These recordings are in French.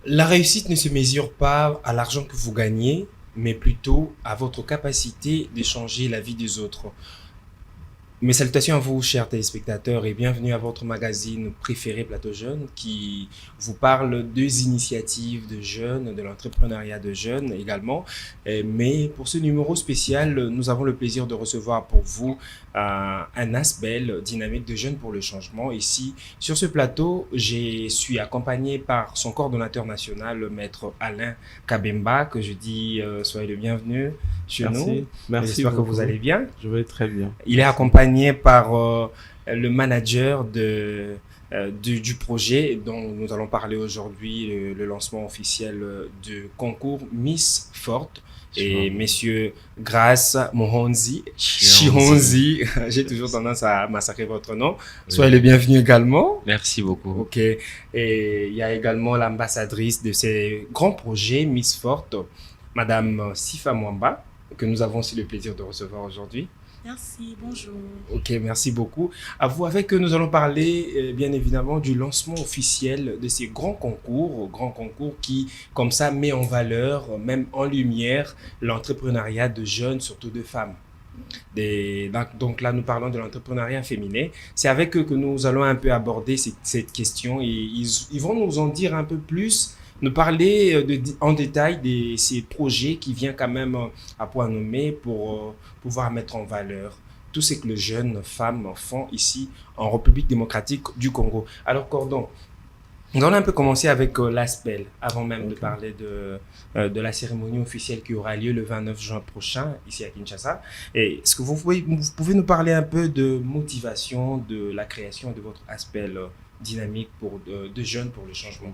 La réussite ne se mesure pas à l'argent que vous gagnez, mais plutôt à votre capacité de changer la vie des autres. Mes salutations à vous, chers téléspectateurs, et bienvenue à votre magazine préféré Plateau Jeunes qui vous parle des initiatives de jeunes, de l'entrepreneuriat de jeunes également. Mais pour ce numéro spécial, nous avons le plaisir de recevoir pour vous un Asbel, dynamique de jeunes pour le changement. Ici, sur ce plateau, je suis accompagné par son coordonnateur national, le maître Alain Kabemba, que je dis soyez le bienvenu chez nous. Merci J'espère que vous beaucoup. allez bien. Je vais très bien. Il est Merci. accompagné par le manager du projet dont nous allons parler aujourd'hui, le lancement officiel du concours Miss Forte. Et messieurs Grace Mohonzi, Chihonzi, j'ai toujours tendance à massacrer votre nom. Soyez Oui. le bienvenu également. Merci beaucoup. Ok. Et il y a également l'ambassadrice de ces grands projets Miss Forte, Madame Sifa Mwamba, que nous avons aussi le plaisir de recevoir aujourd'hui. Merci, bonjour. Ok, merci beaucoup. À vous, avec nous allons parler bien évidemment du lancement officiel de ces grands concours qui, comme ça, met en valeur, même en lumière, l'entrepreneuriat de jeunes, surtout de femmes. Donc là, nous parlons de l'entrepreneuriat féminin. C'est avec eux que nous allons un peu aborder cette question et ils vont nous en dire un peu plus, nous parler en détail de ces projets qui viennent quand même à point nommé pour pouvoir mettre en valeur tout ce que les jeunes femmes font ici en République démocratique du Congo. Alors, Cordon, nous allons un peu commencer avec l'ASPEL, avant même de parler de la cérémonie officielle qui aura lieu le 29 juin prochain, ici à Kinshasa. Et est-ce que vous pouvez nous parler un peu de motivation, de la création de votre ASPEL dynamique de jeunes pour le changement?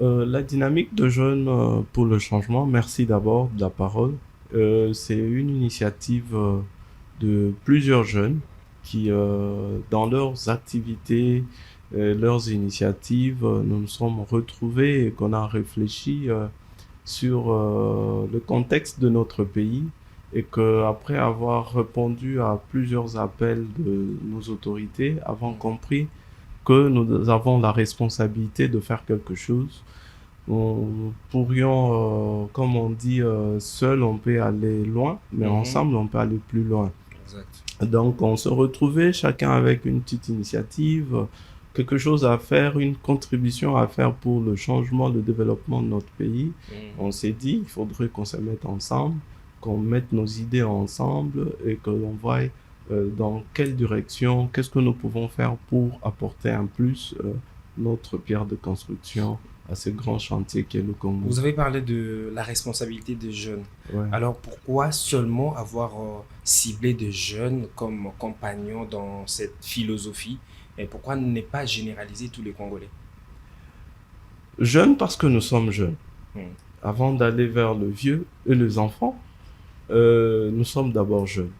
La dynamique de jeunes pour le changement, merci d'abord de la parole. C'est une initiative de plusieurs jeunes qui, dans leurs activités, leurs initiatives, nous nous sommes retrouvés et qu'on a réfléchi sur le contexte de notre pays et qu'après avoir répondu à plusieurs appels de nos autorités, avons compris que nous avons la responsabilité de faire quelque chose. Nous pourrions, comme on dit, seul on peut aller loin, mais ensemble on peut aller plus loin. Exact. Donc on se retrouvait chacun avec une petite initiative, quelque chose à faire, une contribution à faire pour le changement, le développement de notre pays. On s'est dit, il faudrait qu'on se mette ensemble, qu'on mette nos idées ensemble et que l'on voie dans quelle direction, qu'est-ce que nous pouvons faire pour apporter un plus, notre pierre de construction à ce grand chantier qu'est le Congo. Vous avez parlé de la responsabilité des jeunes. Ouais. Alors pourquoi seulement avoir ciblé des jeunes comme compagnons dans cette philosophie et pourquoi ne pas généraliser tous les Congolais? Jeunes parce que nous sommes jeunes. Hmm. Avant d'aller vers le vieux et les enfants, nous sommes d'abord jeunes.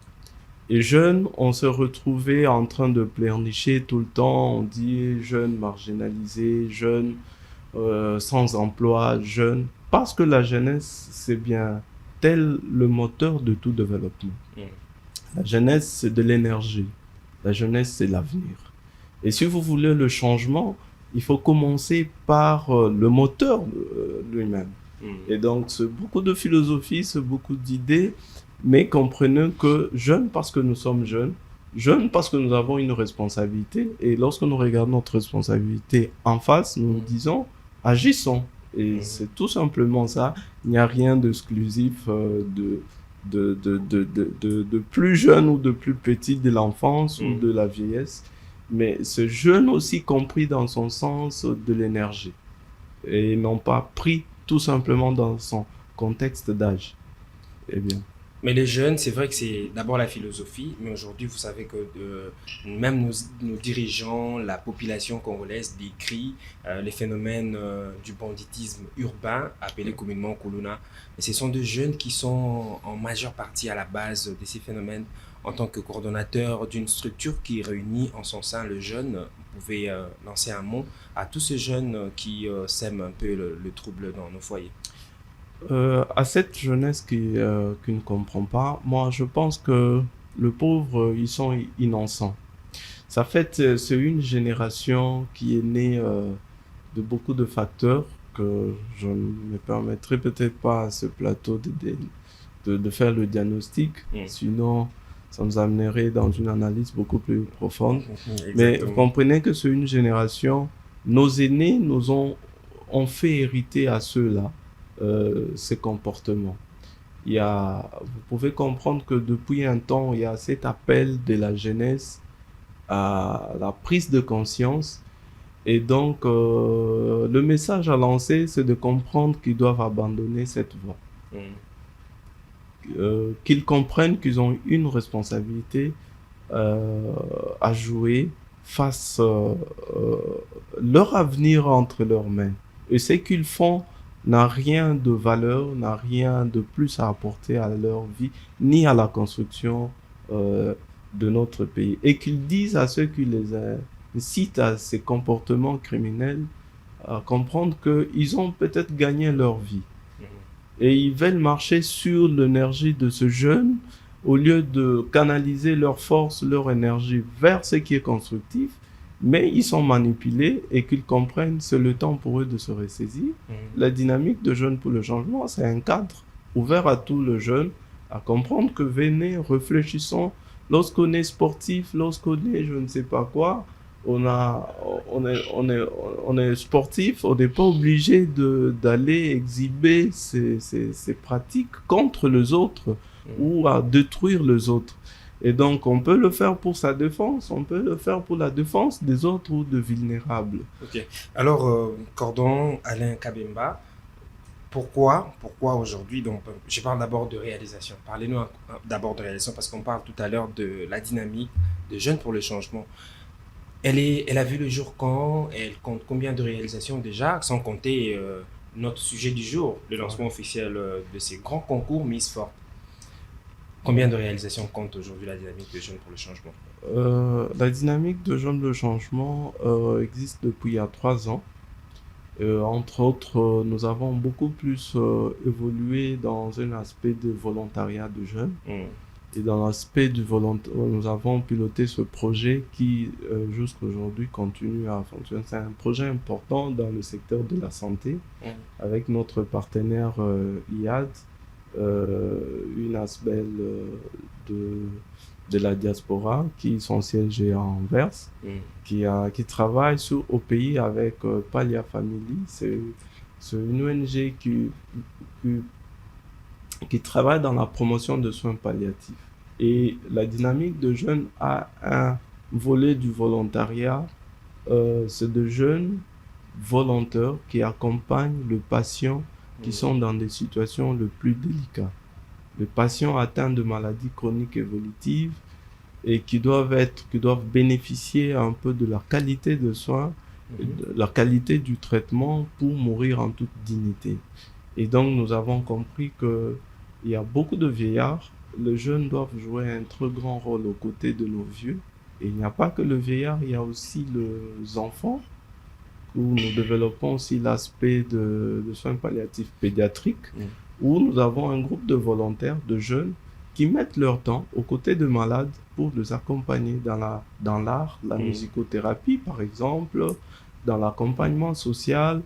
Et jeunes, on se retrouvait en train de pleurnicher tout le temps. On dit jeunes marginalisés, jeunes sans emploi, jeunes. Parce que la jeunesse, c'est bien tel le moteur de tout développement. La jeunesse, c'est de l'énergie. La jeunesse, c'est l'avenir. Et si vous voulez le changement, il faut commencer par le moteur lui-même. Et donc, c'est beaucoup de philosophie, c'est beaucoup d'idées, mais comprenez que jeunes parce que nous sommes jeunes, jeunes parce que nous avons une responsabilité, et lorsque nous regardons notre responsabilité en face, nous nous disons, agissons. Et c'est tout simplement ça. Il n'y a rien d'exclusif de plus jeune ou de plus petit, de l'enfance ou de la vieillesse, mais ce jeune aussi compris dans son sens de l'énergie, et non pas pris tout simplement dans son contexte d'âge. Eh bien. Mais les jeunes, c'est vrai que c'est d'abord la philosophie, mais aujourd'hui, vous savez que même nos dirigeants, la population congolaise décrit les phénomènes du banditisme urbain, appelé communément Kuluna. Et ce sont des jeunes qui sont en majeure partie à la base de ces phénomènes. En tant que coordonnateur d'une structure qui réunit en son sein le jeune, vous pouvez lancer un mot à tous ces jeunes qui sèment un peu le trouble dans nos foyers. À cette jeunesse qui ne comprend pas, moi je pense que les pauvres, ils sont innocents. Ça fait, c'est une génération qui est née de beaucoup de facteurs, je ne me permettrai peut-être pas à ce plateau de faire le diagnostic, sinon ça nous amènerait dans une analyse beaucoup plus profonde. Mais vous comprenez que c'est une génération, nos aînés ont fait hériter à ceux-là ces comportements. Vous pouvez comprendre que depuis un temps, il y a cet appel de la jeunesse à la prise de conscience. Et donc, le message à lancer, c'est de comprendre qu'ils doivent abandonner cette voie. Qu'ils comprennent qu'ils ont une responsabilité à jouer face leur avenir entre leurs mains. Et ce qu'ils font n'a rien de valeur, n'a rien de plus à apporter à leur vie, ni à la construction de notre pays. Et qu'ils disent à ceux qui les incitent à ces comportements criminels à comprendre qu'ils ont peut-être gagné leur vie. Et ils veulent marcher sur l'énergie de ce jeune au lieu de canaliser leur force, leur énergie vers ce qui est constructif. Mais ils sont manipulés et qu'ils comprennent, c'est le temps pour eux de se ressaisir. La dynamique de Jeunes pour le changement, c'est un cadre ouvert à tous les jeunes, à comprendre que venez, réfléchissons. Lorsqu'on est sportif, lorsqu'on est je ne sais pas quoi, on est sportif, on n'est pas obligé d'aller exhiber ces pratiques contre les autres ou à détruire les autres. Et donc, on peut le faire pour sa défense, on peut le faire pour la défense des autres ou de vulnérables. Ok. Alors, Cordon, Alain Kabemba, pourquoi aujourd'hui, donc, je parle d'abord de réalisation. Parlez-nous d'abord de réalisation parce qu'on parle tout à l'heure de la dynamique de Jeunes pour le changement. Elle a vu le jour quand? Elle compte combien de réalisations déjà, sans compter notre sujet du jour, le lancement officiel de ces grands concours Miss Forte. Combien de réalisations compte aujourd'hui la dynamique de Jeunes pour le changement? La dynamique de Jeunes pour le changement existe depuis il y a 3 ans. Entre autres, nous avons beaucoup plus évolué dans un aspect de volontariat de jeunes. Et dans l'aspect du volontariat, nous avons piloté ce projet qui, jusqu'à aujourd'hui, continue à fonctionner. C'est un projet important dans le secteur de la santé, avec notre partenaire IAD, une ASBEL de la diaspora, son siège est à Anvers, qui travaille au pays avec Palia Family. C'est une ONG qui travaille dans la promotion de soins palliatifs. Et la dynamique de jeunes a un volet du volontariat. C'est de jeunes volontaires qui accompagnent les patients qui sont dans des situations les plus délicates. Les patients atteints de maladies chroniques évolutives et qui doivent bénéficier un peu de la qualité de soins, de la qualité du traitement pour mourir en toute dignité. Et donc, nous avons compris qu'il y a beaucoup de vieillards. Les jeunes doivent jouer un très grand rôle aux côtés de nos vieux. Et il n'y a pas que le vieillard, il y a aussi les enfants, où nous développons aussi l'aspect de soins palliatifs pédiatriques, où nous avons un groupe de volontaires, de jeunes, qui mettent leur temps aux côtés de malades pour les accompagner dans l'art, la musicothérapie par exemple, dans l'accompagnement social.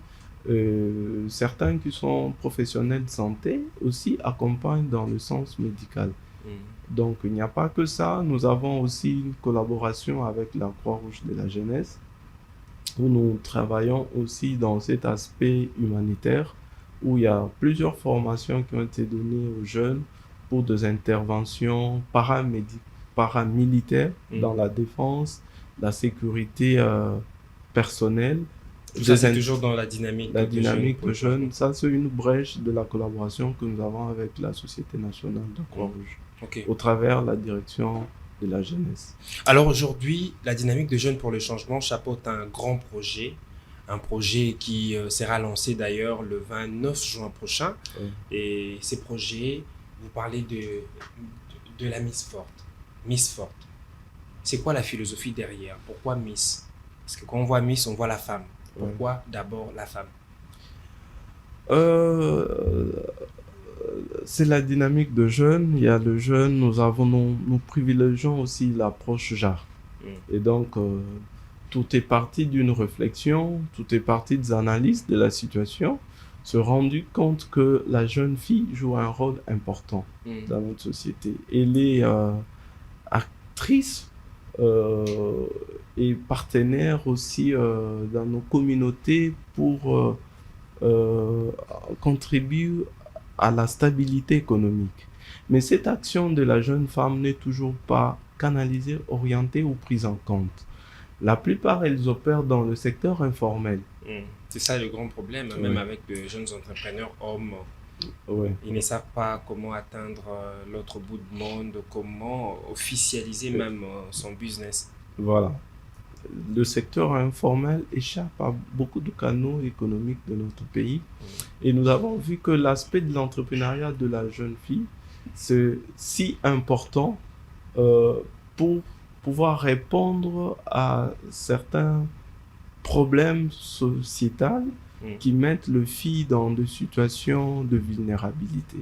Certains qui sont professionnels de santé aussi accompagnent dans le sens médical. Donc il n'y a pas que ça, nous avons aussi une collaboration avec la Croix-Rouge de la jeunesse, où nous travaillons aussi dans cet aspect humanitaire, où il y a plusieurs formations qui ont été données aux jeunes pour des interventions paramilitaires dans la défense, la sécurité personnelle. Tout ça, c'est toujours dans la dynamique de jeunes. Ça, c'est une brèche de la collaboration que nous avons avec la Société nationale de Croix-Rouge, au travers de la direction de la jeunesse. Alors aujourd'hui, la dynamique de Jeunes pour le changement chapeaute un grand projet, un projet qui sera lancé d'ailleurs le 29 juin prochain. Et ces projets, vous parlez de la Miss Forte. Miss Forte. C'est quoi la philosophie derrière? Pourquoi Miss? Parce que quand on voit Miss, on voit la femme. Pourquoi d'abord la femme? C'est la dynamique de jeunes. Il y a le jeune, nous privilégions aussi l'approche genre. Et donc, tout est parti d'une réflexion, tout est parti des analyses de la situation, se rendu compte que la jeune fille joue un rôle important dans notre société. Elle est actrice et partenaire aussi dans nos communautés pour contribuer à la stabilité économique. Mais cette action de la jeune femme n'est toujours pas canalisée, orientée ou prise en compte. La plupart, elles opèrent dans le secteur informel. C'est ça le grand problème, même avec de jeunes entrepreneurs hommes. Ils ne savent pas comment atteindre l'autre bout du monde, comment officialiser même son business. Voilà. Le secteur informel échappe à beaucoup de canaux économiques de notre pays. Et nous avons vu que l'aspect de l'entrepreneuriat de la jeune fille, c'est si important pour pouvoir répondre à certains problèmes sociétals qui mettent les filles dans des situations de vulnérabilité.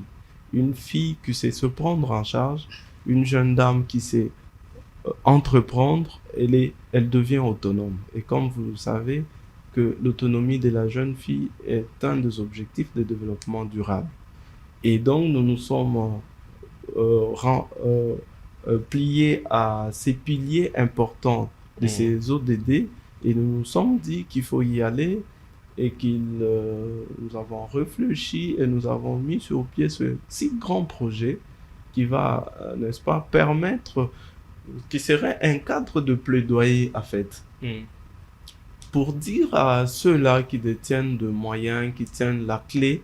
Une fille qui sait se prendre en charge, une jeune dame qui sait entreprendre, elle devient autonome. Et comme vous le savez, que l'autonomie de la jeune fille est un des objectifs de développement durable. Et donc, nous nous sommes pliés à ces piliers importants de ces ODD et nous nous sommes dit qu'il faut y aller et nous avons réfléchi et nous avons mis sur pied ce si grand projet qui va, n'est-ce pas, permettre, qui serait un cadre de plaidoyer en fait, pour dire à ceux-là qui détiennent de moyens, qui tiennent la clé,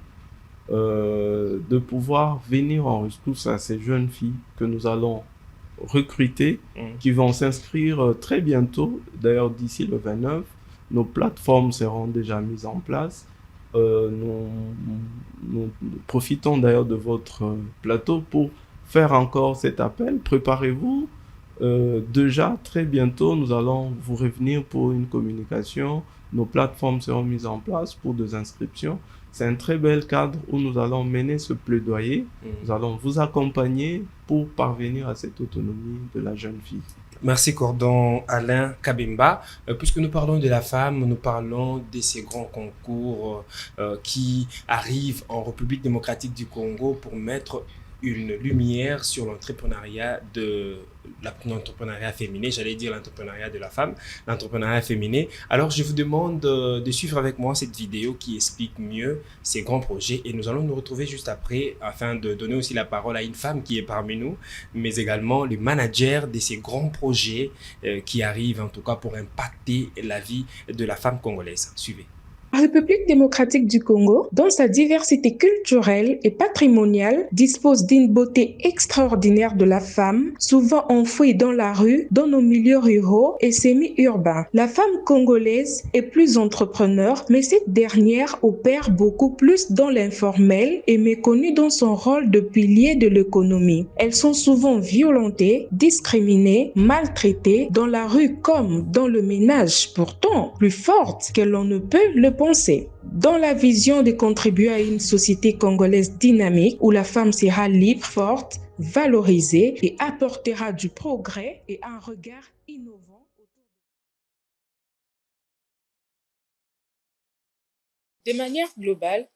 de pouvoir venir en rescousse à ces jeunes filles que nous allons recruter, qui vont s'inscrire très bientôt. D'ailleurs, d'ici le 29, nos plateformes seront déjà mises en place. Nous profitons d'ailleurs de votre plateau pour faire encore cet appel. Préparez-vous. Déjà, très bientôt, nous allons vous revenir pour une communication. Nos plateformes seront mises en place pour des inscriptions. C'est un très bel cadre où nous allons mener ce plaidoyer. Nous allons vous accompagner pour parvenir à cette autonomie de la jeune fille. Merci Cordon Alain Kabemba. Puisque nous parlons de la femme, nous parlons de ces grands concours qui arrivent en République démocratique du Congo pour mettre une lumière sur l'entrepreneuriat féminin, j'allais dire l'entrepreneuriat de la femme, l'entrepreneuriat féminin. Alors je vous demande de suivre avec moi cette vidéo qui explique mieux ces grands projets et nous allons nous retrouver juste après afin de donner aussi la parole à une femme qui est parmi nous, mais également le manager de ces grands projets qui arrivent en tout cas pour impacter la vie de la femme congolaise. Suivez. La République démocratique du Congo, dans sa diversité culturelle et patrimoniale, dispose d'une beauté extraordinaire de la femme, souvent enfouie dans la rue, dans nos milieux ruraux et semi-urbains. La femme congolaise est plus entrepreneur, mais cette dernière opère beaucoup plus dans l'informel et méconnue dans son rôle de pilier de l'économie. Elles sont souvent violentées, discriminées, maltraitées dans la rue comme dans le ménage, pourtant plus fortes que l'on ne peut le penser. Dans la vision de contribuer à une société congolaise dynamique où la femme sera libre, forte, valorisée et apportera du progrès et un regard innovant. De manière globale,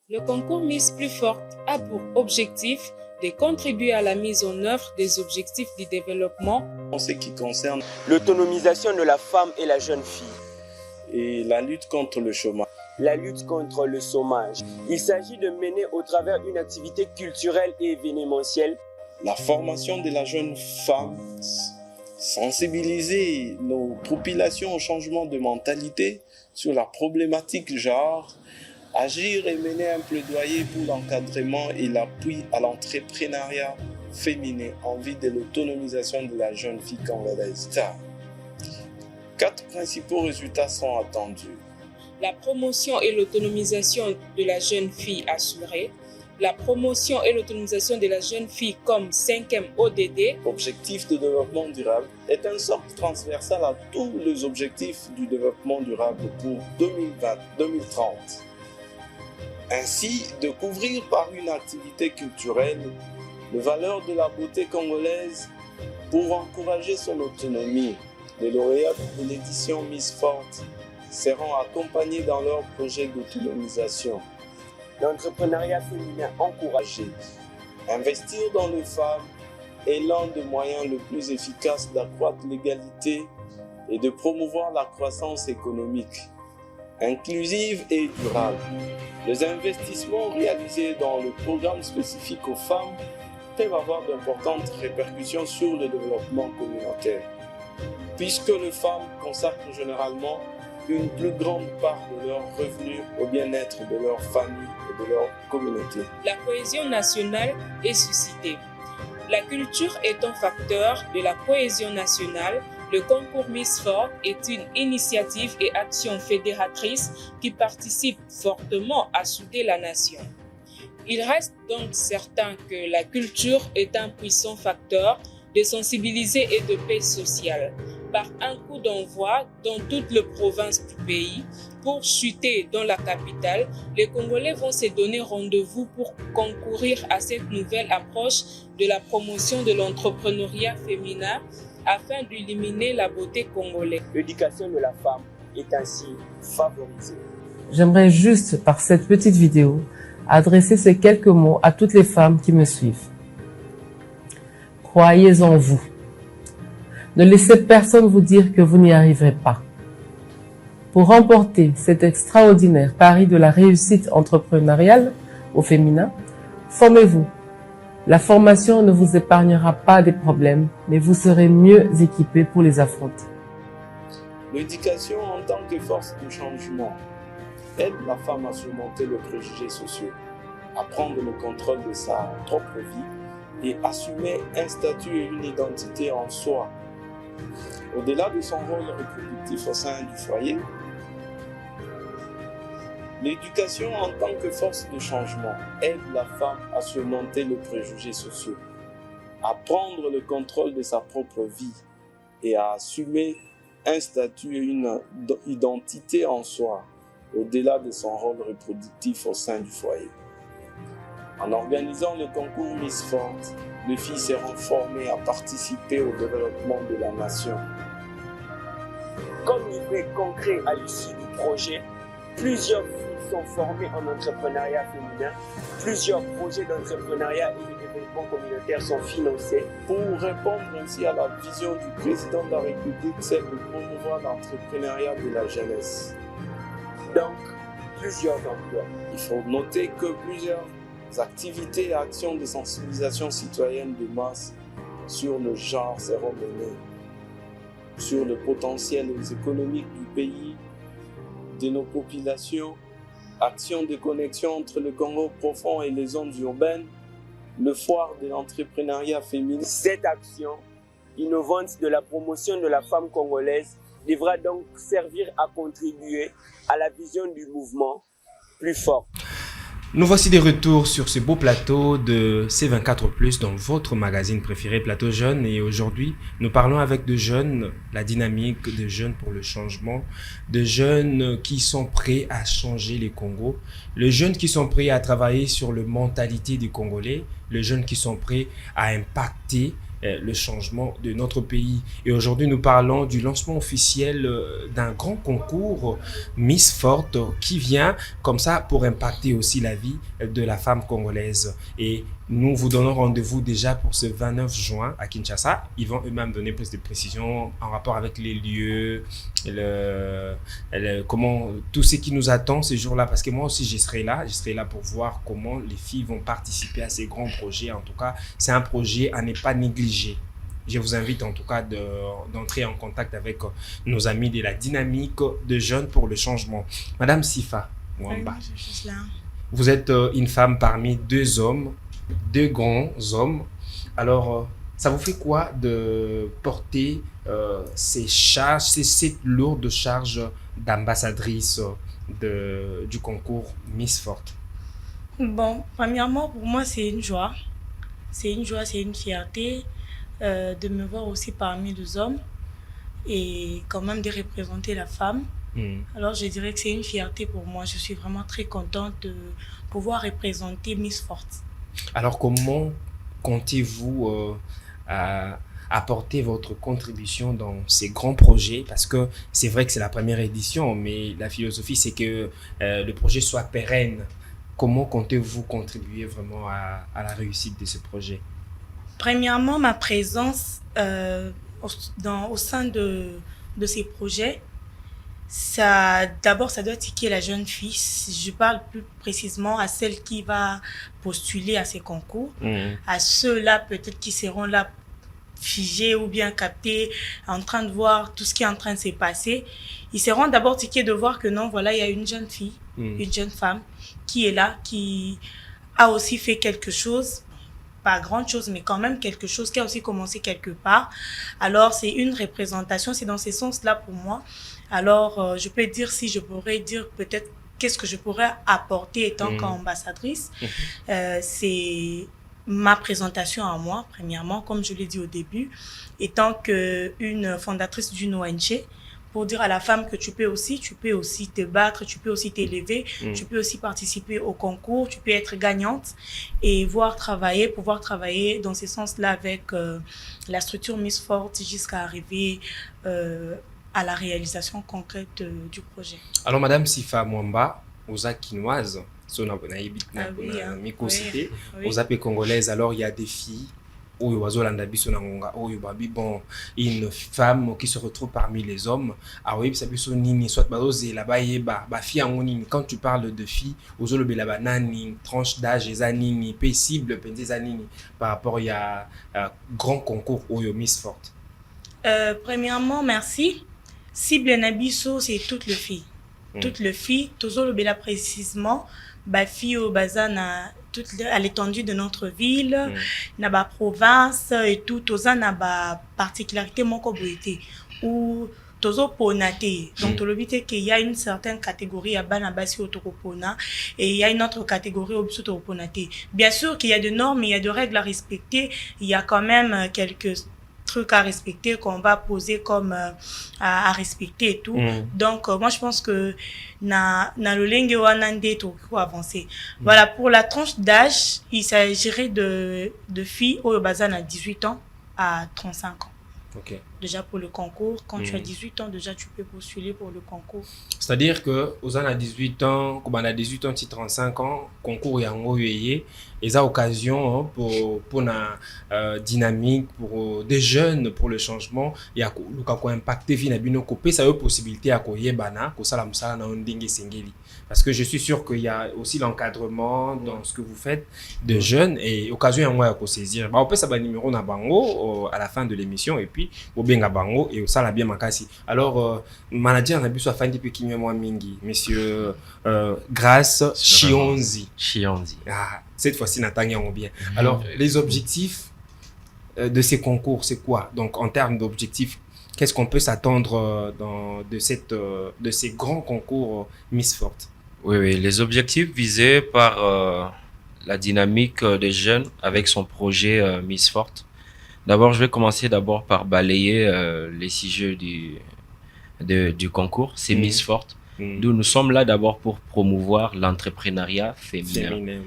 le concours Miss Plus Forte a pour objectif de contribuer à la mise en œuvre des objectifs du développement en ce qui concerne l'autonomisation de la femme et la jeune fille et la lutte contre le chômage. La lutte contre le chômage. Il s'agit de mener au travers une activité culturelle et événementielle la formation de la jeune femme, sensibiliser nos populations au changement de mentalité sur la problématique genre, agir et mener un plaidoyer pour l'encadrement et l'appui à l'entrepreneuriat féminin en vue de l'autonomisation de la jeune fille congolaise. 4 principaux résultats sont attendus. La promotion et l'autonomisation de la jeune fille assurée, la promotion et l'autonomisation de la jeune fille comme 5e ODD. Objectif de développement durable est un sort transversal à tous les objectifs du développement durable pour 2020-2030. Ainsi, de couvrir par une activité culturelle les valeurs de la beauté congolaise pour encourager son autonomie, Les lauréats de l'édition Miss Forte seront accompagnés dans leur projet d'autonomisation. L'entrepreneuriat féminin encouragé. Investir dans les femmes est l'un des moyens les plus efficaces d'accroître l'égalité et de promouvoir la croissance économique, inclusive et durable. Les investissements réalisés dans le programme spécifique aux femmes peuvent avoir d'importantes répercussions sur le développement communautaire, puisque les femmes consacrent généralement une plus grande part de leurs revenus au bien-être de leur famille et de leur communauté. La cohésion nationale est suscitée. La culture est un facteur de la cohésion nationale. Le concours Miss Forte est une initiative et action fédératrice qui participe fortement à souder la nation. Il reste donc certain que la culture est un puissant facteur de sensibiliser et de paix sociale. Par un coup d'envoi dans toutes les provinces du pays, pour chuter dans la capitale, les Congolais vont se donner rendez-vous pour concourir à cette nouvelle approche de la promotion de l'entrepreneuriat féminin afin d'éliminer la beauté congolaise. L'éducation de la femme est ainsi favorisée. J'aimerais juste, par cette petite vidéo, adresser ces quelques mots à toutes les femmes qui me suivent. Croyez en vous. Ne laissez personne vous dire que vous n'y arriverez pas. Pour remporter cet extraordinaire pari de la réussite entrepreneuriale au féminin, formez-vous. La formation ne vous épargnera pas des problèmes, mais vous serez mieux équipés pour les affronter. L'éducation en tant que force de changement aide la femme à surmonter les préjugés sociaux, à prendre le contrôle de sa propre vie et assumer un statut et une identité en soi. Au-delà de son rôle reproductif au sein du foyer, l'éducation en tant que force de changement aide la femme à surmonter les préjugés sociaux, à prendre le contrôle de sa propre vie et à assumer un statut et une identité en soi, au-delà de son rôle reproductif au sein du foyer. En organisant le concours Miss Forte, les filles seront formées à participer au développement de la nation. Comme livret concret à l'issue du projet, plusieurs filles sont formées en entrepreneuriat féminin, plusieurs projets d'entrepreneuriat et de développement communautaire sont financés. Pour répondre ainsi à la vision du président de la République, celle de promouvoir l'entrepreneuriat de la jeunesse. Donc, plusieurs emplois. Il faut noter que plusieurs activités et actions de sensibilisation citoyenne de masse sur le genre seront menées, sur le potentiel économique du pays, de nos populations, actions de connexion entre le Congo profond et les zones urbaines, le foire de l'entrepreneuriat féminin. Cette action innovante de la promotion de la femme congolaise devra donc servir à contribuer à la vision du mouvement plus fort. Nous voici de retour sur ce beau plateau de C24+, dans votre magazine préféré, Plateau Jeunes. Et aujourd'hui, nous parlons avec de jeunes, la dynamique de jeunes pour le changement, de jeunes qui sont prêts à changer les Congos, les jeunes qui sont prêts à travailler sur la mentalité des Congolais, les jeunes qui sont prêts à impacter le changement de notre pays. Et aujourd'hui, nous parlons du lancement officiel d'un grand concours Miss Forte qui vient comme ça pour impacter aussi la vie de la femme congolaise. Et nous vous donnons rendez-vous déjà pour ce 29 juin à Kinshasa. Ils vont eux-mêmes donner plus de précisions en rapport avec les lieux, comment, tout ce qui nous attend ce jour-là. Parce que moi aussi, je serai là pour voir comment les filles vont participer à ces grands projets. En tout cas, c'est un projet à ne pas négliger. Je vous invite en tout cas d'entrer en contact avec nos amis de la dynamique de jeunes pour le changement. Madame Sifa Mwamba, vous êtes une femme parmi deux hommes, deux grands hommes. Alors, ça vous fait quoi de porter ces charges, cette lourde charge d'ambassadrice du concours Miss Forte? Bon, premièrement, pour moi, c'est une joie. C'est une joie, c'est une fierté de me voir aussi parmi les hommes et quand même de représenter la femme. Alors, je dirais que c'est une fierté pour moi. Je suis vraiment très contente de pouvoir représenter Miss Forte. Alors, comment comptez-vous apporter votre contribution dans ces grands projets? Parce que c'est vrai que c'est la première édition, mais la philosophie, c'est que le projet soit pérenne. Comment comptez-vous contribuer vraiment à la réussite de ce projet? Premièrement, ma présence au sein de ces projets, d'abord, ça doit tiquer la jeune fille. Je parle plus précisément à celle qui va postuler à ces concours, à ceux-là peut-être qui seront là figés ou bien captés, en train de voir tout ce qui est en train de se passer. Ils seront d'abord tiqués de voir que non, voilà, il y a une jeune fille, une jeune femme qui est là, qui a aussi fait quelque chose. Pas grand chose, mais quand même quelque chose qui a aussi commencé quelque part. Alors, c'est une représentation, c'est dans ce sens-là pour moi. Alors, je peux dire, si je pourrais dire peut-être qu'est-ce que je pourrais apporter étant qu'ambassadrice, c'est ma présentation à moi, premièrement, comme je l'ai dit au début, étant qu'une fondatrice d'une ONG, pour dire à la femme que tu peux aussi te battre, tu peux aussi t'élever, tu peux aussi participer au concours, tu peux être gagnante et pouvoir travailler dans ce sens-là avec la structure Miss Forte jusqu'à arriver à la réalisation concrète du projet. Alors, Madame Sifa Mwamba, aux Aquinoises, aux Congolaises, alors il y a des filles bon, une femme qui se retrouve parmi les hommes. Quand tu parles de filles, tranche d'âge, paisible, par rapport à grand concours au Miss Forte. Premièrement, merci. Cible Nabiso, c'est toutes les filles. Toutes les filles, toujours le bela précisément, fille au bazana. À l'étendue de notre ville, na ba province et tout, toza na ba particularité moko boité ou tozo ponaté. Donc tolobité qu'il y a une certaine catégorie à bana basi otokopona et il y a une autre catégorie au biso tokoponaté. Bien sûr qu'il y a des normes, il y a des règles à respecter, il y a quand même quelques trucs à respecter qu'on va poser comme à respecter et tout. Donc moi je pense que na le lenge wanande to avancer. Voilà, pour la tranche d'âge, il s'agirait de filles au bazan à 18 ans à 35 ans. Okay. Déjà pour le concours, quand tu as 18 ans, déjà tu peux postuler pour le concours. C'est-à-dire que aux ans à 18 ans, comme on a 18 ans, 35 ans, concours yango yeye, et ça occasion pour la dynamique pour des jeunes pour le changement, il y a ko impacter vie na bino kopé ça a possibilité à koye bana ko sala musala na ndenge sengeli. Parce que je suis sûr qu'il y a aussi l'encadrement dans ce que vous faites de jeunes et occasion yango ya ko saisir. Ba on peut ça ba numéro na bango à la fin de l'émission et puis benga bango et ça la bien makasi. Alors manager na biso afandi pe kinyo mwa mingi monsieur Grâce Chionzi. Ah, cette fois-ci Nathalie on bien. Alors les objectifs de ces concours c'est quoi? Donc en termes d'objectifs, qu'est-ce qu'on peut s'attendre de ces grands concours Miss Forte? Oui, les objectifs visés par la dynamique des jeunes avec son projet Miss Forte. D'abord, je vais commencer par balayer les sujets du concours. C'est Miss Forte. D'où nous sommes là d'abord pour promouvoir l'entrepreneuriat féminin.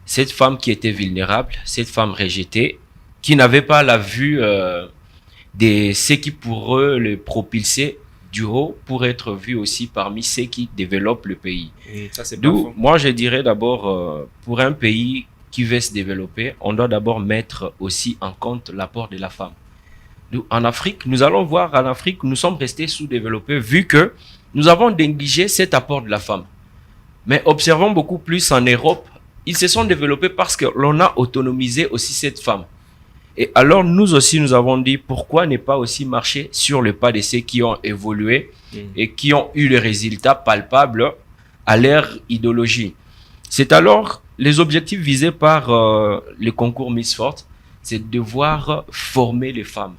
Cette femme qui était vulnérable, cette femme rejetée, qui n'avait pas la vue de ce qui pour eux le propulser du haut pour être vue aussi parmi ceux qui développent le pays. D'où, moi je dirais d'abord, pour un pays qui veut se développer, on doit d'abord mettre aussi en compte l'apport de la femme. En Afrique, nous allons voir, en Afrique, nous sommes restés sous-développés vu que nous avons négligé cet apport de la femme. Mais observons beaucoup plus en Europe, ils se sont développés parce que l'on a autonomisé aussi cette femme. Et alors, nous aussi, nous avons dit pourquoi ne pas aussi marcher sur le pas de ceux qui ont évolué et qui ont eu les résultats palpables à leur idéologie. C'est alors les objectifs visés par le concours Miss Forte, c'est de devoir former les femmes.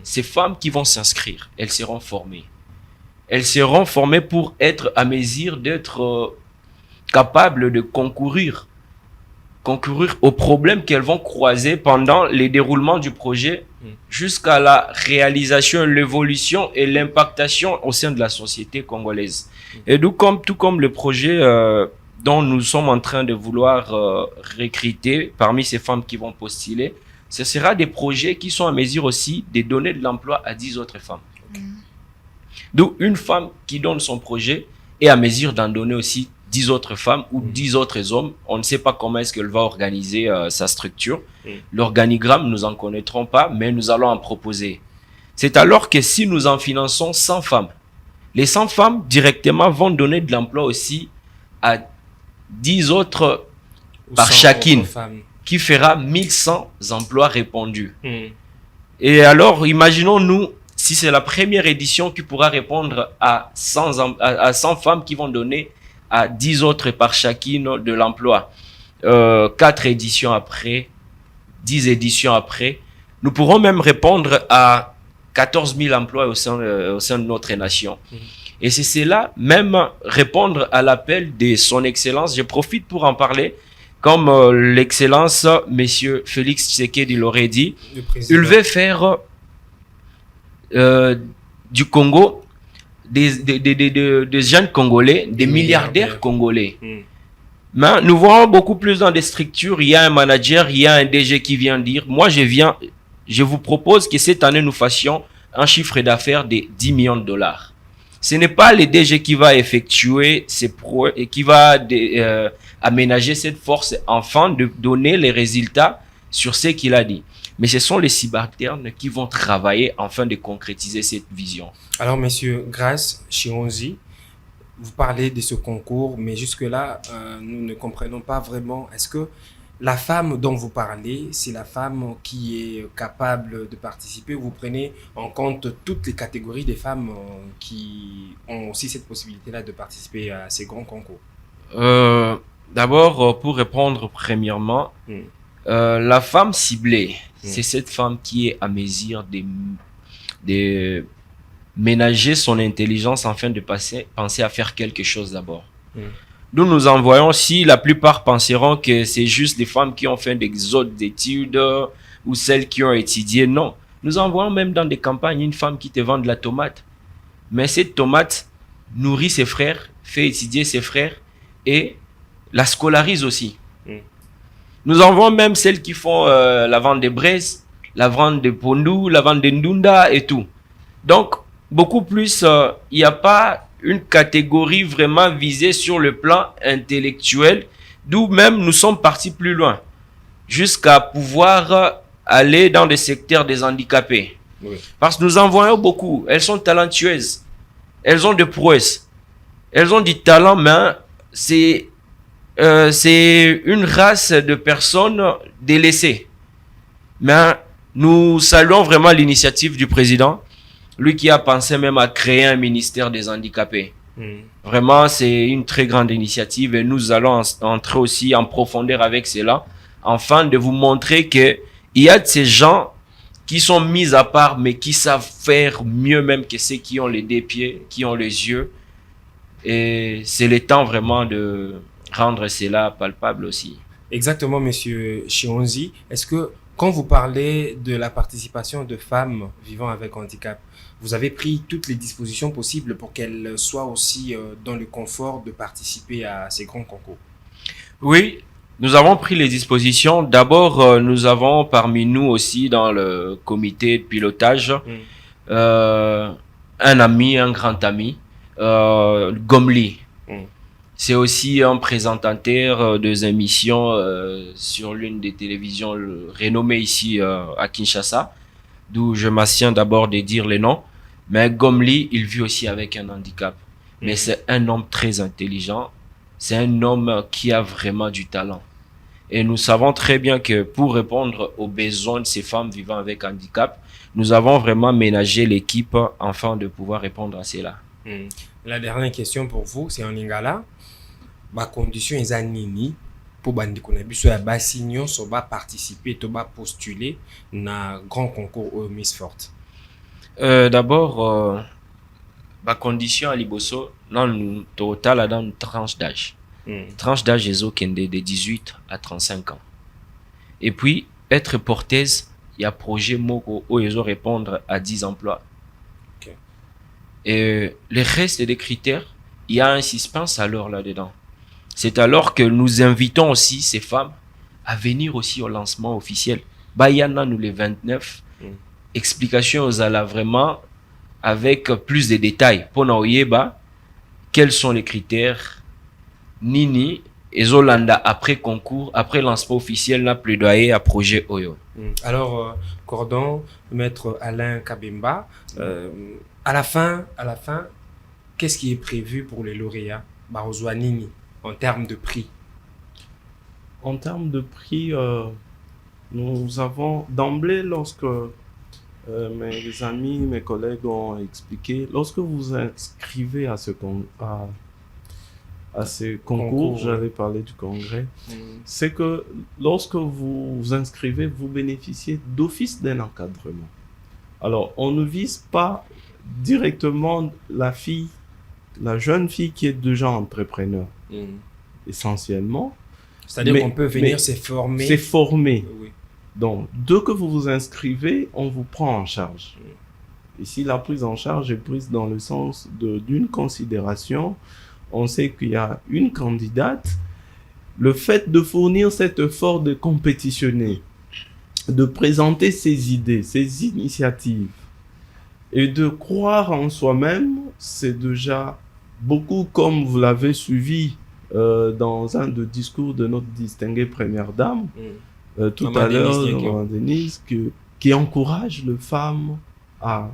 Ces femmes qui vont s'inscrire, elles seront formées. Elles seront formées pour être à mesure d'être capables de concourir aux problèmes qu'elles vont croiser pendant les déroulements du projet jusqu'à la réalisation, l'évolution et l'impactation au sein de la société congolaise. Et tout comme le projet dont nous sommes en train de vouloir recruter parmi ces femmes qui vont postuler, ce sera des projets qui sont à mesure aussi de donner de l'emploi à 10 autres femmes. D'où une femme qui donne son projet est à mesure d'en donner aussi 10 autres femmes ou 10 autres hommes. On ne sait pas comment est-ce qu'elle va organiser sa structure. L'organigramme, nous en connaîtrons pas, mais nous allons en proposer. C'est alors que si nous en finançons 100 femmes, les 100 femmes directement vont donner de l'emploi aussi à 10 autres par chacune, qui fera 1100 emplois répondus. Et alors, imaginons-nous, si c'est la première édition qui pourra répondre à 100 femmes qui vont donner à 10 autres par chacune de l'emploi. 4 éditions après, 10 éditions après, nous pourrons même répondre à 14 000 emplois au sein de notre nation. Et c'est cela, même répondre à l'appel de son excellence. Je profite pour en parler, comme l'excellence, monsieur Félix Tshisekedi l'aurait dit, il veut faire du Congo des jeunes Congolais, des milliardaires congolais. Mais nous voyons beaucoup plus dans des structures, il y a un manager, il y a un DG qui vient dire, moi je vous propose que cette année nous fassions un chiffre d'affaires de 10 millions de dollars. Ce n'est pas le DG qui va effectuer et qui va aménager cette force afin de donner les résultats sur ce qu'il a dit. Mais ce sont les subalternes qui vont travailler afin de concrétiser cette vision. Alors, monsieur Grace Chionzi, vous parlez de ce concours, mais jusque-là, nous ne comprenons pas vraiment. Est-ce que la femme dont vous parlez, c'est la femme qui est capable de participer? Vous prenez en compte toutes les catégories des femmes qui ont aussi cette possibilité-là de participer à ces grands concours? D'abord, pour répondre premièrement, la femme ciblée, c'est cette femme qui est à mesure de ménager son intelligence afin de penser à faire quelque chose d'abord. Nous en voyons si la plupart penseront que c'est juste des femmes qui ont fait des autres études ou celles qui ont étudié. Non, nous en voyons même dans des campagnes une femme qui te vend de la tomate. Mais cette tomate nourrit ses frères, fait étudier ses frères et la scolarise aussi. Nous en voyons même celles qui font la vente de braises, la vente de pondou, la vente de ndunda et tout. Donc, beaucoup plus, il n'y a pas une catégorie vraiment visée sur le plan intellectuel, d'où même nous sommes partis plus loin, jusqu'à pouvoir aller dans des secteurs des handicapés. Parce que nous en voyons beaucoup, elles sont talentueuses, elles ont des prouesses, elles ont du talent, mais c'est une race de personnes délaissées. Mais nous saluons vraiment l'initiative du président, lui qui a pensé même à créer un ministère des handicapés. Vraiment, c'est une très grande initiative et nous allons entrer aussi en profondeur avec cela, afin de vous montrer que il y a de ces gens qui sont mis à part, mais qui savent faire mieux même que ceux qui ont les deux pieds, qui ont les yeux. Et c'est le temps vraiment de rendre cela palpable aussi. Exactement, monsieur Chionzi. Est-ce que quand vous parlez de la participation de femmes vivant avec handicap, vous avez pris toutes les dispositions possibles pour qu'elles soient aussi dans le confort de participer à ces grands concours? Oui, nous avons pris les dispositions. D'abord, nous avons parmi nous aussi dans le comité de pilotage un ami, un grand ami, Gomli. C'est aussi un présentateur des émissions sur l'une des télévisions renommées ici à Kinshasa, d'où je m'assieds d'abord de dire les noms. Mais Gomli, il vit aussi avec un handicap. Mais c'est un homme très intelligent. C'est un homme qui a vraiment du talent. Et nous savons très bien que pour répondre aux besoins de ces femmes vivant avec handicap, nous avons vraiment ménagé l'équipe afin de pouvoir répondre à cela. La dernière question pour vous, c'est en lingala. Ma condition est nini pour bandiko na biso ya basi nyonso ba participer to ba postuler na grand concours au Miss Forte. D'abord, ma condition à Liboso, non, total dans une tranche d'âge. Tranche d'âge de 18 à 35 ans. Et puis, être porteuse, il y a projet Moko où ils ont répondre à 10 emplois. Et le reste des critères, il y a un suspense alors là-dedans. C'est alors que nous invitons aussi ces femmes à venir aussi au lancement officiel Bayana nous les 29. Explication aux ala vraiment avec plus de détails. Pour Naoyeba, quels sont les critères Nini et Zolanda après concours, après lancement officiel, n'a plaidoyer à projet Oyo. Alors, Cordon, maître Alain Kabemba, à la fin, qu'est-ce qui est prévu pour les lauréats Barozwa Nini en termes de prix? En termes de prix, nous avons d'emblée, lorsque mes amis, mes collègues ont expliqué, lorsque vous vous inscrivez à ces concours, j'avais parlé du congrès, c'est que lorsque vous vous inscrivez, vous bénéficiez d'office d'un encadrement. Alors, on ne vise pas directement la jeune fille qui est déjà entrepreneur, essentiellement. C'est-à-dire qu'on peut venir se former. C'est formé. Oui. Donc, dès que vous vous inscrivez, on vous prend en charge. Ici, la prise en charge est prise dans le sens d'une considération. On sait qu'il y a une candidate. Le fait de fournir cet effort de compétitionner, de présenter ses idées, ses initiatives et de croire en soi-même, c'est déjà beaucoup, comme vous l'avez suivi dans un des discours de notre distinguée première dame, tout à l'heure, Maman Denise, qui encourage les femmes à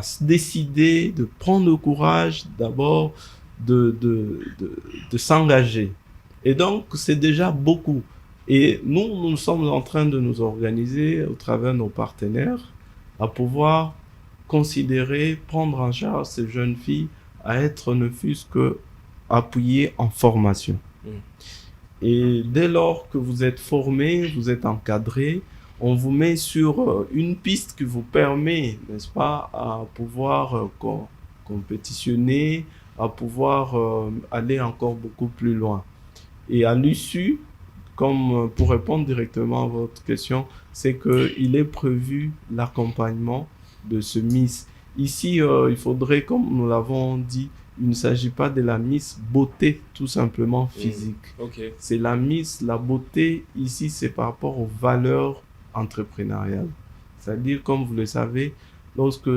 se décider, de prendre le courage d'abord de s'engager. Et donc, c'est déjà beaucoup. Et nous sommes en train de nous organiser au travers de nos partenaires à pouvoir considérer, prendre en charge ces jeunes filles à être ne fût-ce que appuyées en formation. Et dès lors que vous êtes formé, vous êtes encadré, on vous met sur une piste qui vous permet, n'est-ce pas, à pouvoir compétitionner, à pouvoir aller encore beaucoup plus loin. Et à l'issue, comme pour répondre directement à votre question, c'est qu'il est prévu l'accompagnement de ce Miss. Ici, il faudrait, comme nous l'avons dit, il ne s'agit pas de la Miss beauté tout simplement physique. C'est la Miss, la beauté, ici, c'est par rapport aux valeurs entrepreneuriales. C'est-à-dire, comme vous le savez,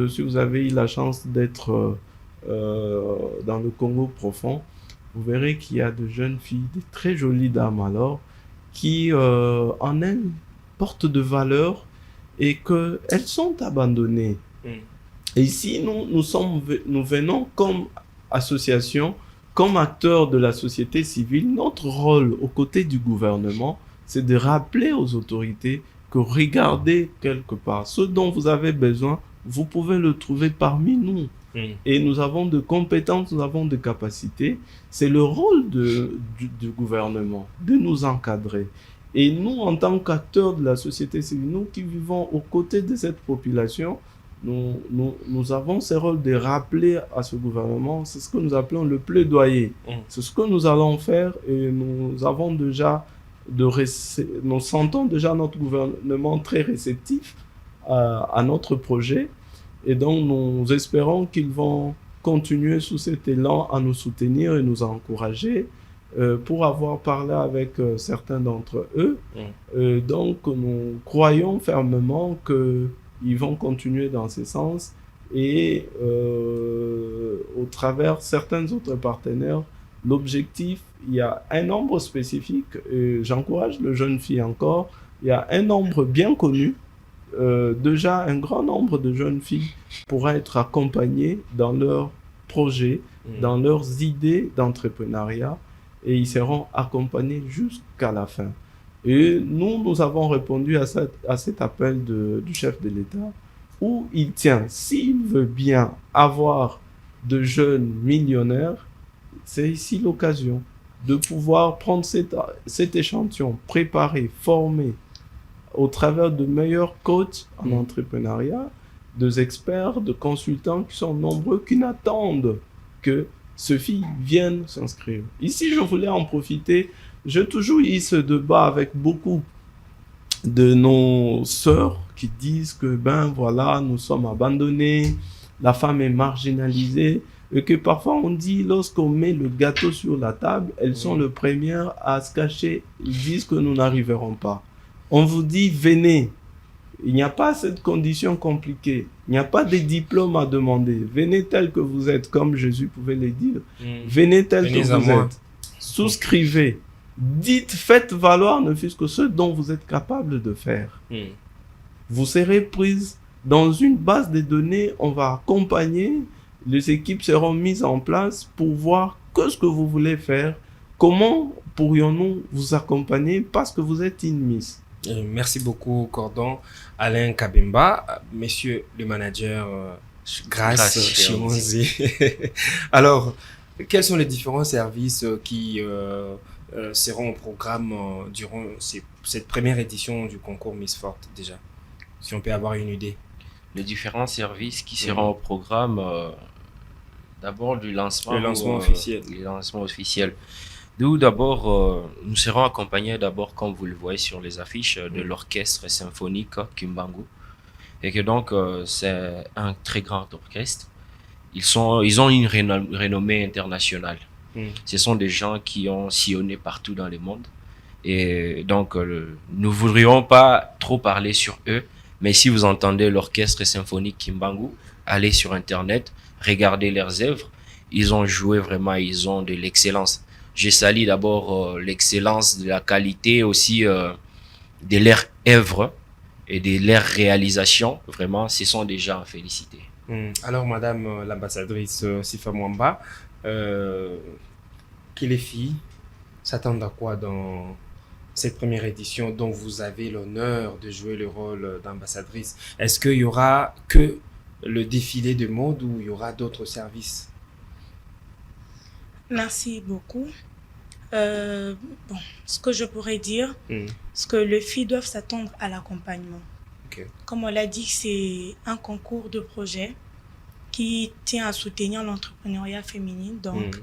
si vous avez eu la chance d'être dans le Congo profond, vous verrez qu'il y a de jeunes filles, de très jolies dames alors, qui en elles portent de valeurs et qu'elles sont abandonnées. Et ici, nous venons comme association, comme acteurs de la société civile, notre rôle aux côtés du gouvernement, c'est de rappeler aux autorités que regardez quelque part, ce dont vous avez besoin, vous pouvez le trouver parmi nous. Et nous avons de compétences, nous avons de capacités. C'est le rôle du gouvernement de nous encadrer. Et nous, en tant qu'acteurs de la société civile, nous qui vivons aux côtés de cette population, nous avons ce rôle de rappeler à ce gouvernement, c'est ce que nous appelons le plaidoyer. C'est ce que nous allons faire et nous avons déjà, nous sentons déjà notre gouvernement très réceptif à notre projet. Et donc, nous espérons qu'ils vont continuer sous cet élan à nous soutenir et nous encourager. Pour avoir parlé avec certains d'entre eux, donc nous croyons fermement qu'ils vont continuer dans ce sens et au travers certains autres partenaires, l'objectif, il y a un nombre spécifique, et j'encourage les jeunes filles encore, il y a un nombre bien connu, déjà un grand nombre de jeunes filles pourraient être accompagnées dans leurs projets, dans leurs idées d'entrepreneuriat, et ils seront accompagnés jusqu'à la fin. Et nous avons répondu à cet appel du chef de l'État, où il tient, s'il veut bien avoir de jeunes millionnaires, c'est ici l'occasion de pouvoir prendre cet échantillon, préparer, former, au travers de meilleurs coachs en entrepreneuriat, des experts, de consultants qui sont nombreux, qui n'attendent que ces filles viennent s'inscrire. Ici, je voulais en profiter. J'ai toujours eu ce débat avec beaucoup de nos sœurs qui disent que, voilà, nous sommes abandonnés, la femme est marginalisée, et que parfois on dit, lorsqu'on met le gâteau sur la table, elles sont les premières à se cacher. Ils disent que nous n'arriverons pas. On vous dit venez. Il n'y a pas cette condition compliquée. Il n'y a pas de diplôme à demander. Venez tel que vous êtes, comme Jésus pouvait le dire. Venez tel Venez que à vous moi. êtes. Souscrivez. Dites, faites valoir ne fût-ce que ce dont vous êtes capable de faire. Vous serez prise dans une base de données. On va accompagner. Les équipes seront mises en place pour voir que ce que vous voulez faire. Comment pourrions-nous vous accompagner parce que vous êtes une Miss? Merci beaucoup, Cordon. Alain Kabemba, messieurs le manager, Grâce Chimonzi. Alors, quels sont les différents services qui seront au programme durant cette première édition du concours Miss Forte déjà? Si on peut avoir une idée. Les différents services qui seront au programme, d'abord du lancement. Le lancement officiel. Le lancement officiel. Nous, d'abord, nous serons accompagnés d'abord, comme vous le voyez sur les affiches, de l'orchestre symphonique Kimbangu. Et que donc, c'est un très grand orchestre. Ils ont une renommée internationale. Ce sont des gens qui ont sillonné partout dans le monde. Et donc, nous ne voudrions pas trop parler sur eux. Mais si vous entendez l'orchestre symphonique Kimbangu, allez sur Internet, regardez leurs œuvres. Ils ont joué vraiment, ils ont de l'excellence. Je salue d'abord l'excellence de la qualité aussi de leurs œuvres et de leurs réalisations. Vraiment, ce sont des gens à féliciter. Alors, Madame l'ambassadrice Sifa Mwamba, que les filles s'attendent à quoi dans cette première édition dont vous avez l'honneur de jouer le rôle d'ambassadrice? Est-ce qu'il y aura que le défilé de mode ou il y aura d'autres services? Merci beaucoup. Ce que je pourrais dire, c'est que les filles doivent s'attendre à l'accompagnement. Comme on l'a dit, c'est un concours de projet qui tient à soutenir l'entrepreneuriat féminin. Donc,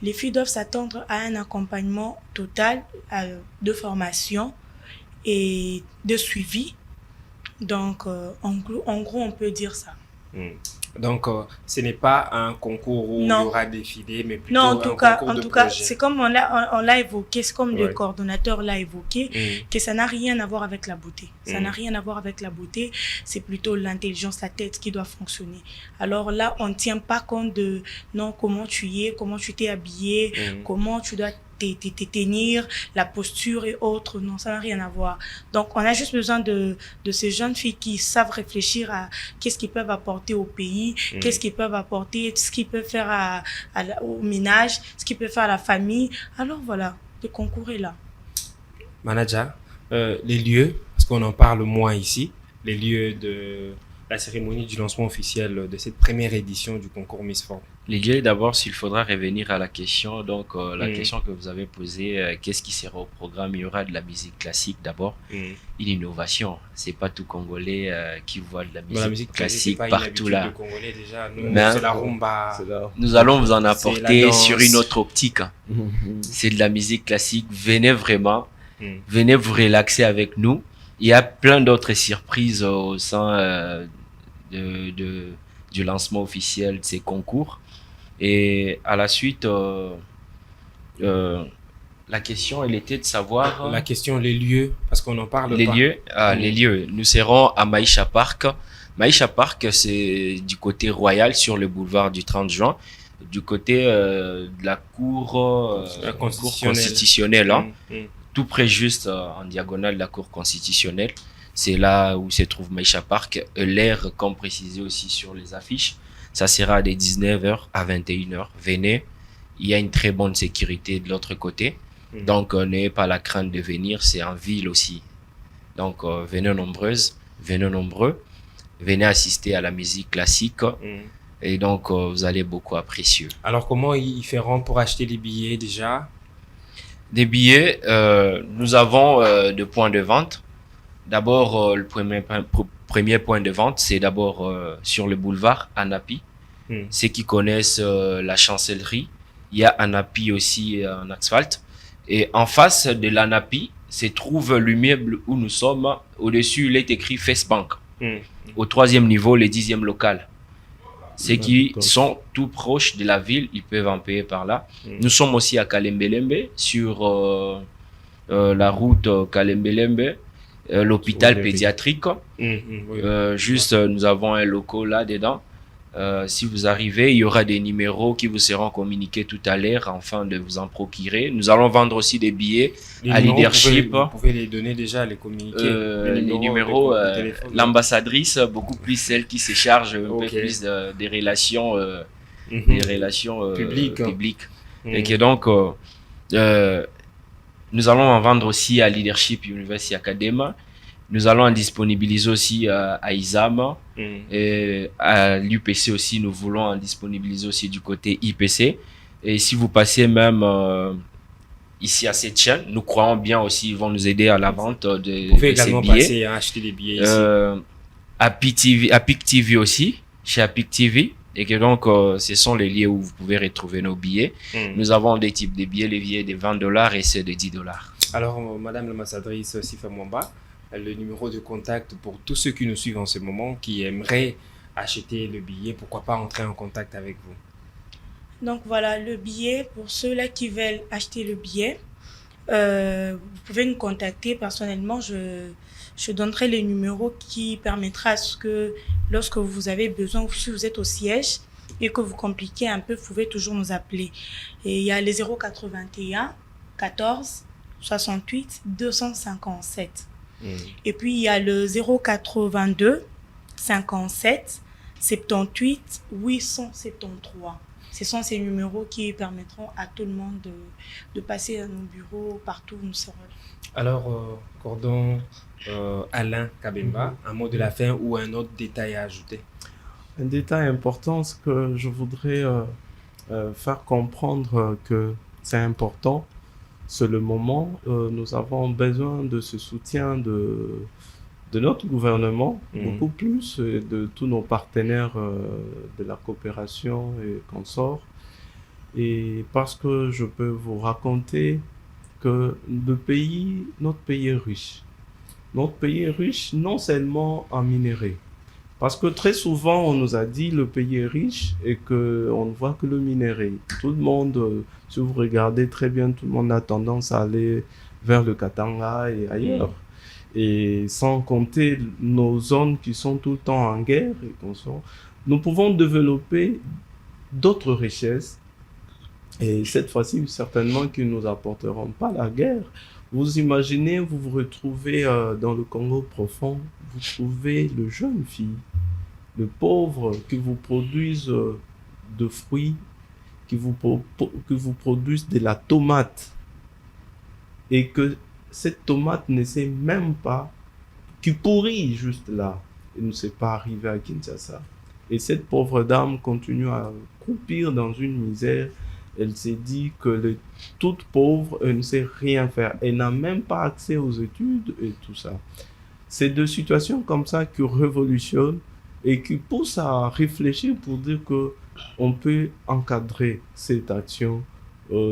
les filles doivent s'attendre à un accompagnement total de formation et de suivi. Donc, en gros, on peut dire ça. Donc, ce n'est pas un concours où il y aura défilé, mais plutôt un concours de projet. C'est comme on l'a évoqué, c'est comme le coordonnateur l'a évoqué, que ça n'a rien à voir avec la beauté. Ça n'a rien à voir avec la beauté, c'est plutôt l'intelligence, la tête qui doit fonctionner. Alors là, on ne tient pas compte de comment tu es, comment tu t'es habillé, comment tu dois te tenir, la posture et autres. Non, ça n'a rien à voir. Donc, on a juste besoin de ces jeunes filles qui savent réfléchir à qu'est-ce qu'ils peuvent apporter au pays, qu'est-ce qu'ils peuvent apporter, ce qu'ils peuvent faire au ménage, ce qu'ils peuvent faire à la famille. Alors voilà, le concours est là. Manager, les lieux, parce qu'on en parle moins ici, les lieux de la cérémonie du lancement officiel de cette première édition du concours Miss Forte. Les gars, d'abord, s'il faudra revenir à la question, donc la question que vous avez posée, qu'est-ce qui sera au programme? Il y aura de la musique classique d'abord, une innovation. C'est pas tout Congolais qui voit de la musique classique partout là. Congolais, déjà. C'est la rumba. Nous allons vous en apporter sur une autre optique. C'est de la musique classique. Venez vraiment, venez vous relaxer avec nous. Il y a plein d'autres surprises au sein du lancement officiel de ces concours. Et à la suite, la question, elle était de savoir... La question, les lieux, parce qu'on en parle les pas. Les lieux. Nous serons à Maïcha Park. Maïcha Park, c'est du côté royal, sur le boulevard du 30 juin, du côté de la cour constitutionnelle. Tout près, juste en diagonale de la cour constitutionnelle. C'est là où se trouve Maïcha Park. L'heure, comme précisé aussi sur les affiches, ça sera de 19h à 21h. Venez, il y a une très bonne sécurité de l'autre côté. Donc, n'ayez pas la crainte de venir, c'est en ville aussi. Donc, venez nombreuses, venez nombreux. Venez assister à la musique classique. Et donc, vous allez beaucoup apprécier. Alors, comment ils feront pour acheter les billets déjà? Des billets, nous avons deux points de vente. D'abord, le premier point de vente, c'est d'abord sur le boulevard Anapi. Ceux qui connaissent la chancellerie, il y a Anapi aussi en asphalte. Et en face de l'Anapi se trouve l'immeuble où nous sommes. Au-dessus, il est écrit FaceBank. Au 3e niveau, le 10e local. Ceux qui sont tout proches de la ville, ils peuvent en payer par là. Nous sommes aussi à Kalembelembe, sur la route Kalembelembe. l'hôpital Ouais, pédiatrique. Oui. Juste, nous avons un local là-dedans. Si vous arrivez, il y aura des numéros qui vous seront communiqués tout à l'heure afin de vous en procurer. Nous allons vendre aussi des billets Les à numéros, leadership. vous pouvez les donner déjà, les communiquer. Les numéros, de téléphone. l'ambassadrice, beaucoup plus celle qui se charge un Ok. peu plus des relations, Mhm. Publiques. publiques. Mhm. Et que donc, nous allons en vendre aussi à Leadership University Academy. Nous allons en disponibiliser aussi à ISAM. Mhm. Et à l'UPC aussi, nous voulons en disponibiliser aussi du côté IPC. Et si vous passez même ici à cette chaîne, nous croyons bien aussi, ils vont nous aider à la vente Vous de pouvez ces également billets. passer à acheter des billets ici. À PIC TV aussi, chez PIC TV. Et que donc, ce sont les lieux où vous pouvez retrouver nos billets. Mhm. Nous avons des types de billets, les billets de $20 et ceux de $10. Alors, Madame l'ambassadrice Sifa Mwamba, le numéro de contact pour tous ceux qui nous suivent en ce moment, qui aimeraient acheter le billet, pourquoi pas entrer en contact avec vous? Donc voilà, le billet, pour ceux-là qui veulent acheter le billet, vous pouvez nous contacter personnellement. Je donnerai les numéros qui permettra à ce que lorsque vous avez besoin, ou si vous êtes au siège et que vous compliquez un peu, vous pouvez toujours nous appeler. Et il y a les 081 14 68 257. Et puis il y a le 082 57 78 873. Ce sont ces numéros qui permettront à tout le monde de passer à nos bureaux partout où nous serons. Alors, Cordon Alain Kabemba, un mot de la fin ou un autre détail à ajouter? Un détail important, c'est que je voudrais faire comprendre que c'est important. C'est le moment. Nous avons besoin de ce soutien de notre gouvernement, beaucoup plus, et de tous nos partenaires de la coopération et consorts. Et parce que je peux vous raconter que notre pays est riche. Notre pays est riche non seulement en minerais. Parce que très souvent, on nous a dit le pays est riche et qu'on ne voit que le minerai. Tout le monde, si vous regardez très bien, tout le monde a tendance à aller vers le Katanga et ailleurs. Et sans compter nos zones qui sont tout le temps en guerre et consorts, nous pouvons développer d'autres richesses. Et cette fois-ci, certainement qu'ils ne nous apporteront pas la guerre. Vous imaginez, vous vous retrouvez dans le Congo profond, vous trouvez le jeune fille, le pauvre qui vous produisent de fruits, qui vous produisent de la tomate. Et que cette tomate ne sait même pas, qui pourrit juste là, et ne sait pas arriver à Kinshasa. Et cette pauvre dame continue à croupir dans une misère. Elle s'est dit que toute pauvre, elle ne sait rien faire. Elle n'a même pas accès aux études et tout ça. C'est des situations comme ça qui révolutionnent et qui poussent à réfléchir pour dire que on peut encadrer cette action,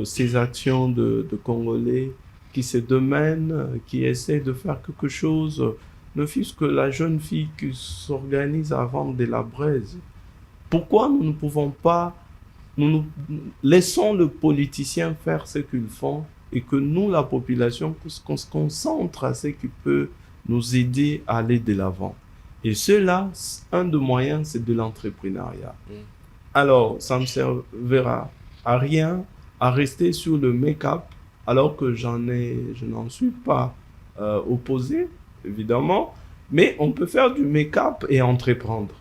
ces actions de Congolais qui se démènent, qui essaient de faire quelque chose, ne fût-ce que la jeune fille qui s'organise à vendre de la braise. Pourquoi nous ne pouvons pas nous laissons le politicien faire ce qu'ils font et que nous, la population, qu'on se concentre à ce qui peut nous aider à aller de l'avant. Et cela, un des moyens, c'est de l'entrepreneuriat. Alors, ça ne me servira à rien à rester sur le make-up alors que je n'en suis pas opposé, évidemment, mais on peut faire du make-up et entreprendre.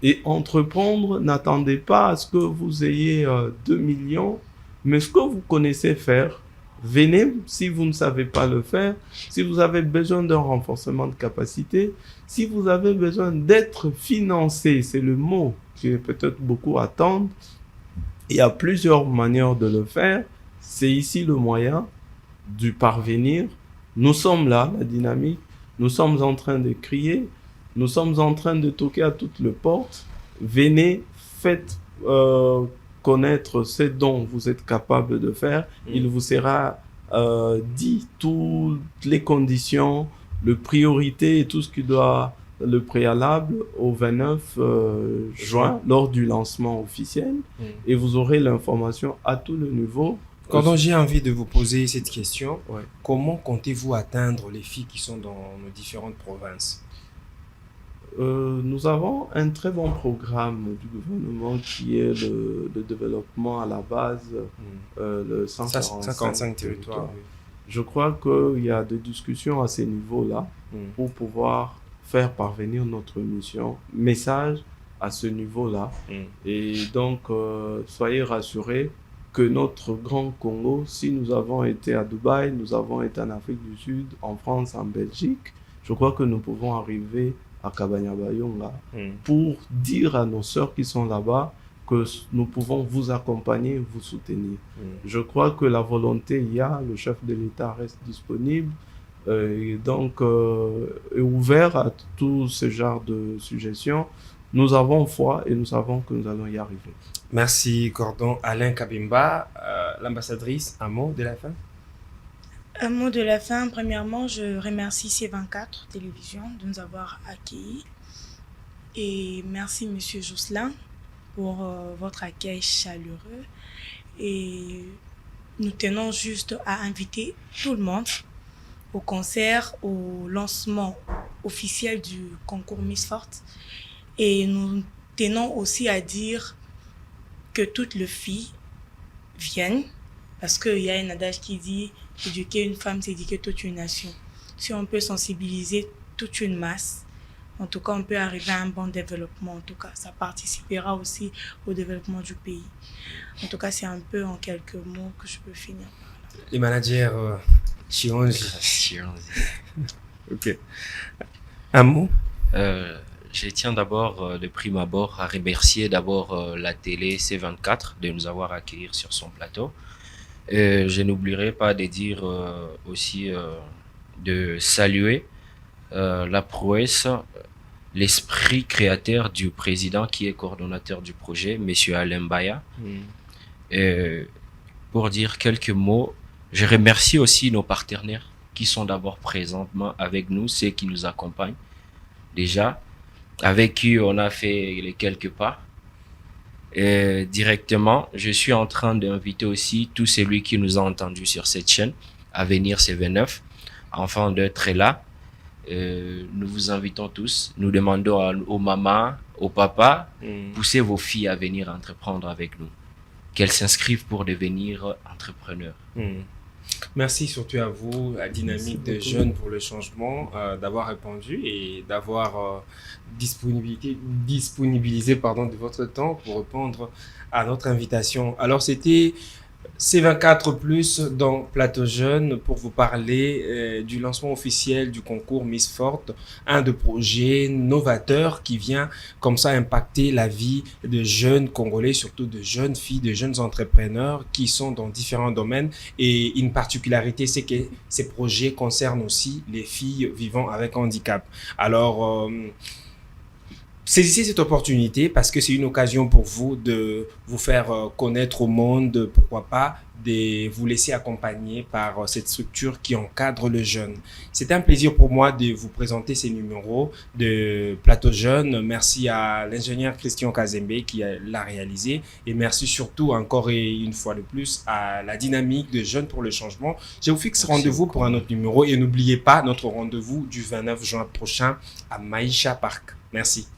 Et entreprendre, n'attendez pas à ce que vous ayez 2 millions, mais ce que vous connaissez faire, venez si vous ne savez pas le faire, si vous avez besoin d'un renforcement de capacité, si vous avez besoin d'être financé, c'est le mot que peut-être beaucoup attendent. Il y a plusieurs manières de le faire, c'est ici le moyen du parvenir. Nous sommes là, la dynamique, nous sommes en train de crier, nous sommes en train de toquer à toutes les portes. Venez, faites connaître ce dont vous êtes capable de faire. Il vous sera dit toutes les conditions, les priorités et tout ce qui doit le préalable au 29 juin lors du lancement officiel. Et vous aurez l'information à tous les niveaux Quand j'ai envie de vous poser cette question, Ouais. comment comptez-vous atteindre les filles qui sont dans nos différentes provinces? Nous avons un très bon programme du gouvernement qui est le développement à la base, le 145 145 territoires. Oui. Je crois qu'il y a des discussions à ces niveaux-là pour pouvoir faire parvenir notre message à ce niveau-là. Et donc, soyez rassurés que notre grand Congo, si nous avons été à Dubaï, nous avons été en Afrique du Sud, en France, en Belgique, je crois que nous pouvons arriver à Kabanya-Bayonga pour dire à nos sœurs qui sont là-bas que nous pouvons vous accompagner, vous soutenir. Je crois que la volonté il y a, le chef de l'État reste disponible et donc est ouvert à tout ce genre de suggestions. Nous avons foi et nous savons que nous allons y arriver. Merci Cordon. Alain Kabimba, l'ambassadrice, un mot de la fin? Un mot de la fin. Premièrement, je remercie C24 Télévision de nous avoir accueillis. Et merci Monsieur Jocelyn pour votre accueil chaleureux. Et nous tenons juste à inviter tout le monde au concert, au lancement officiel du concours Miss Forte. Et nous tenons aussi à dire que toutes les filles viennent, parce qu'il y a un adage qui dit « éduquer une femme, c'est éduquer toute une nation ». Si on peut sensibiliser toute une masse, en tout cas, on peut arriver à un bon développement. En tout cas, ça participera aussi au développement du pays. En tout cas, c'est un peu en quelques mots que je peux finir. Les managers, Chionji. Ok. Un mot? Je tiens d'abord, de prime abord, à remercier d'abord la télé C24 de nous avoir accueillis sur son plateau. Je n'oublierai pas de dire aussi de saluer la prouesse, l'esprit créateur du président qui est coordonnateur du projet, Monsieur Alain Baya. Pour dire quelques mots, je remercie aussi nos partenaires qui sont d'abord présentement avec nous, ceux qui nous accompagnent déjà, avec qui on a fait les quelques pas. Et directement, je suis en train d'inviter aussi tous celui qui nous a entendus sur cette chaîne à venir ce 29, afin d'être là. Nous vous invitons tous, nous demandons aux mamans, aux papas, poussez vos filles à venir entreprendre avec nous, qu'elles s'inscrivent pour devenir entrepreneurs. Merci surtout à vous, à Dynamique de Jeunes pour le Changement, d'avoir répondu et d'avoir disponibilisé de votre temps pour répondre à notre invitation. Alors, c'était C24+ dans Plateau Jeune pour vous parler du lancement officiel du concours Miss Forte, un de projets novateurs qui vient comme ça impacter la vie de jeunes Congolais, surtout de jeunes filles, de jeunes entrepreneurs qui sont dans différents domaines. Et une particularité, c'est que ces projets concernent aussi les filles vivant avec handicap. Alors, saisissez cette opportunité parce que c'est une occasion pour vous de vous faire connaître au monde, pourquoi pas, de vous laisser accompagner par cette structure qui encadre le jeune. C'est un plaisir pour moi de vous présenter ces numéros de Plateau Jeune. Merci à l'ingénieur Christian Kazembe qui l'a réalisé et merci surtout encore et une fois de plus à la Dynamique de Jeunes pour le Changement. Je vous fixe rendez-vous pour un autre numéro et n'oubliez pas notre rendez-vous du 29 juin prochain à Maïcha Park. Merci.